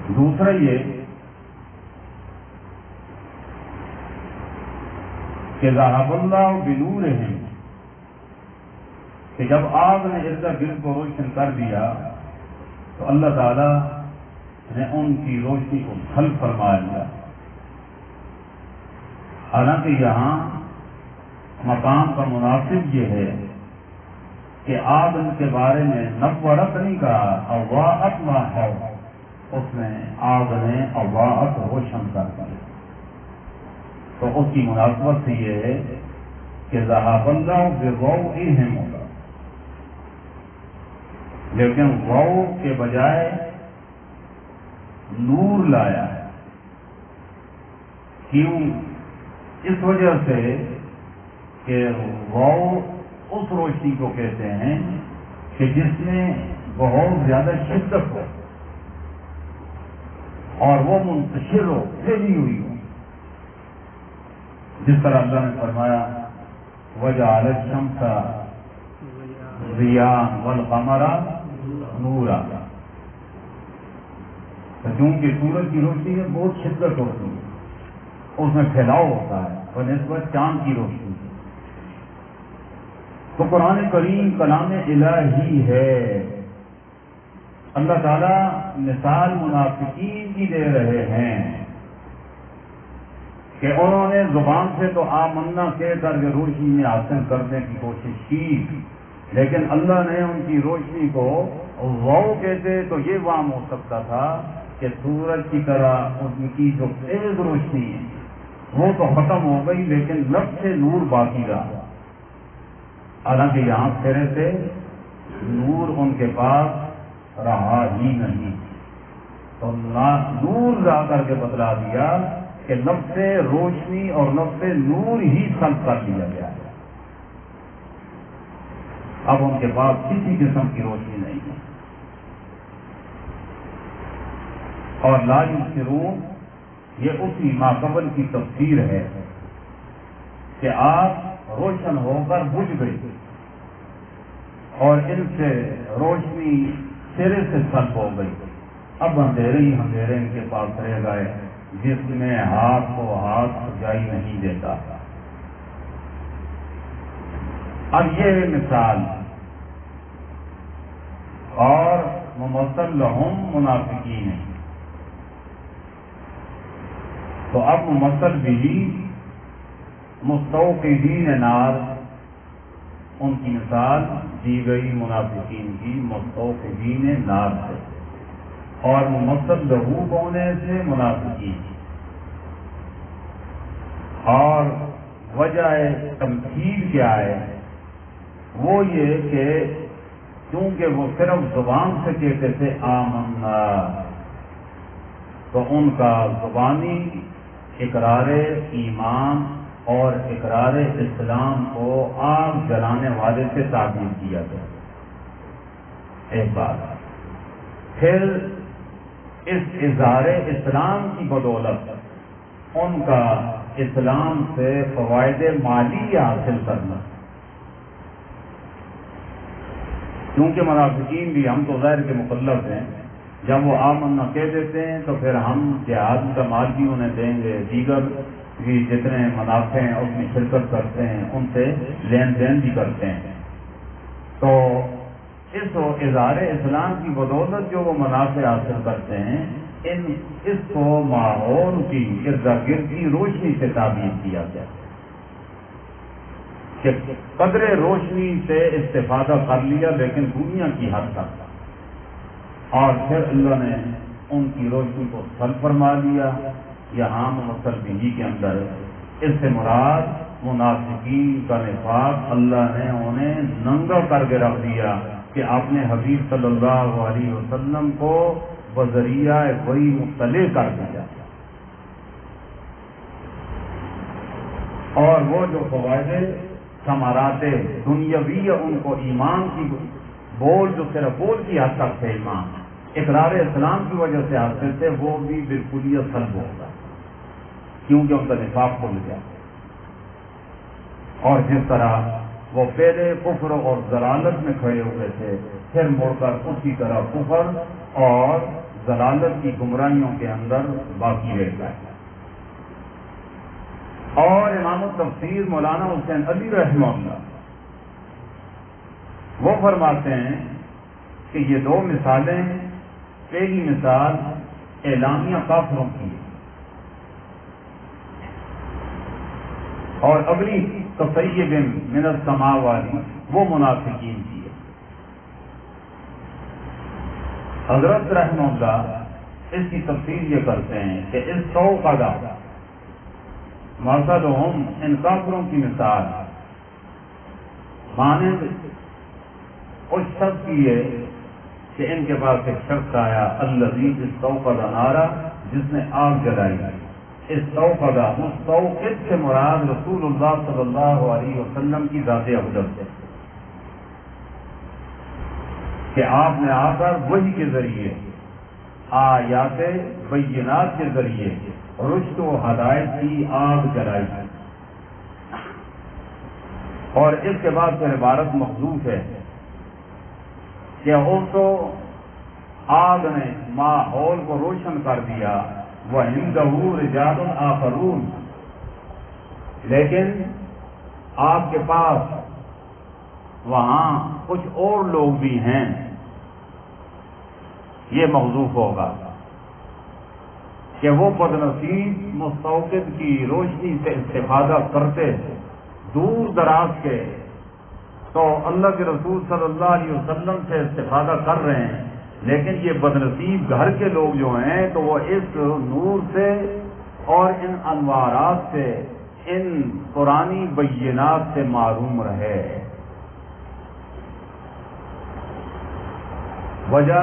دوسرا یہ کہ ذهب اللہ بنورہم، کہ جب آگ نے ارد گرد کو روشن کر دیا تو اللہ تعالی نے ان کی روشنی کو سلب فرما لیا۔ حالانکہ یہاں مقام کا مناسب یہ ہے کہ آگ کے بارے میں نورت نہیں کہا، اضاءت ما حول، اس میں آگ نے اضاءت روشن کر دیا، تو اس کی مناسبت سے یہ ہے کہ ذهب اللہ بضوئہم ہوگا، لیکن ضوء کے بجائے نور لایا ہے۔ کیوں؟ اس وجہ سے کہ ضوء اس روشنی کو کہتے ہیں کہ جس میں بہت زیادہ شدت ہو اور وہ منتشر ہو، پھیلی ہوئی ہو، جس طرح اللہ نے فرمایا وَجَعَلَ الشَّمْسَ ضِيَاءً وَالْقَمَرَ نُورًا، چونکہ سورج کی روشنی میں بہت شدت ہوتی ہے، اس میں پھیلاؤ ہوتا ہے بنسبت چاند کی روشنی، تو قرآن کریم کلام الہی ہے۔ اللہ تعالیٰ مثال منافقین کی دے رہے ہیں کہ انہوں نے زبان سے تو آمنا کہہ کر کے روشنی میں حاصل کرنے کی کوشش کی، لیکن اللہ نے ان کی روشنی کو ضوء کہتے تو یہ وہم ہو سکتا تھا کہ سورج کی طرح ان کی جو تیز روشنی ہے وہ تو ختم ہو گئی، لیکن لب سے نور باقی رہا، حالانکہ یہاں پھرے سے نور ان کے پاس رہا ہی نہیں، تو نور لا کر کے بتلا دیا کہ لب سے روشنی اور لب سے نور ہی سلب کر لیا گیا ہے، اب ان کے پاس کسی قسم کی روشنی نہیں ہے۔ اور لا یبصرون یہ اسی ما قبل کی تفسیر ہے کہ آپ روشن ہو کر بجھ گئی اور ان سے روشنی سرے سے سلب ہو گئی، اب اندھیرے ہی اندھیرے ان کے پاس رہ گئے، جس میں ہاتھ کو ہاتھ سجائی نہیں دیتا۔ اب یہ مثال اور ممثل لہم منافقین ہیں، تو اب ممثل بھی مستوقدین نار، ان کی مثال دی گئی منافقین کی مستوقدین نار سے، اور ممثل لہو ہونے سے منافقین، اور وجہ تمثیل کیا ہے؟ وہ یہ کہ کیونکہ وہ صرف زبان سے کہتے تھے آمنا، تو ان کا زبانی اقرار ایمان اور اقرار اسلام کو آگ جلانے والے سے تعبیر کیا گیا، ایک بات۔ پھر اس اظہار اسلام کی بدولت ان کا اسلام سے فوائد مالی حاصل کرنا، کیونکہ منافقین بھی ہم تو ظاہر کے مکلف ہیں، جب وہ آمنا کہہ دیتے ہیں تو پھر ہم جہاد کا مال بھی انہیں دیں گے، دیگر بھی جتنے منافع ہیں اس میں شرکت کرتے ہیں، ان سے لین دین بھی کرتے ہیں، تو اس اظہار اسلام کی بدولت جو وہ منافع حاصل کرتے ہیں، اس کو ماحول کی ارد گرد کی روشنی سے تعبیر کیا گیا کہ قدر روشنی سے استفادہ کر لیا، لیکن دنیا کی حد تک، اور پھر اللہ نے ان کی روشنی کو سلب فرما لیا۔ یہاں ممثل بھی کے اندر اس سے مراد منافقین کا نفاق اللہ نے انہیں ننگا کر کے رکھ دیا کہ آپ نے حبیب صلی اللہ علیہ وسلم کو بذریعہ وحی مطلع کر دیا، اور وہ جو فوائد ثمرات دنیاوی ان کو ایمان کی بول جو صرف بول کی حد تک تھے، ایمان اقرار اسلام کی وجہ سے حاصل تھے، وہ بھی بالکلیت سلب ہوگا کیونکہ ان کا نفاق کھل گیا۔ اور جس طرح وہ پہلے کفر اور ضلالت میں کھڑے ہوئے تھے، پھر مڑ کر اسی طرح کفر اور ضلالت کی گمراہیوں کے اندر باقی رہتا ہے۔ اور امام التفسیر مولانا حسین علی رحمہ اللہ وہ فرماتے ہیں کہ یہ دو مثالیں، پہلی مثال اعلامیہ کافروں کی ہے اور اگلی کصیب من السماء والی وہ منافقین کی ہے۔ حضرت رحمہ اللہ اس کی تفسیر یہ کرتے ہیں کہ اس توقع مثلہم، ان کافروں کی مثال مانند اس شخص کی ہے کہ ان کے پاس ایک شخص آیا الذی استوقد نارا، جس نے آگ جلائی۔ استوقد، مستوقد سے مراد رسول اللہ صلی اللہ علیہ وسلم کی ذات اقدس ہے کہ آپ نے آ کر وحی کے ذریعے، آیات بینات کے ذریعے رشد و ہدایت کی آگ جلائی۔ اور اس کے بعد پھر عبارت محذوف ہے کہ اس تو آگ نے ماحول کو روشن کر دیا، وَعِندَهُ رِجَالٌ آخَرُونَ، لیکن آپ کے پاس وہاں کچھ اور لوگ بھی ہیں، یہ محذوف ہوگا کہ وہ بدنصیب مستوقد کی روشنی سے استفادہ کرتے دور دراز کے، تو اللہ کے رسول صلی اللہ علیہ وسلم سے استفادہ کر رہے ہیں، لیکن یہ بدنصیب گھر کے لوگ جو ہیں تو وہ اس نور سے اور ان انوارات سے، ان قرآنی بینات سے معروم رہے۔ وجہ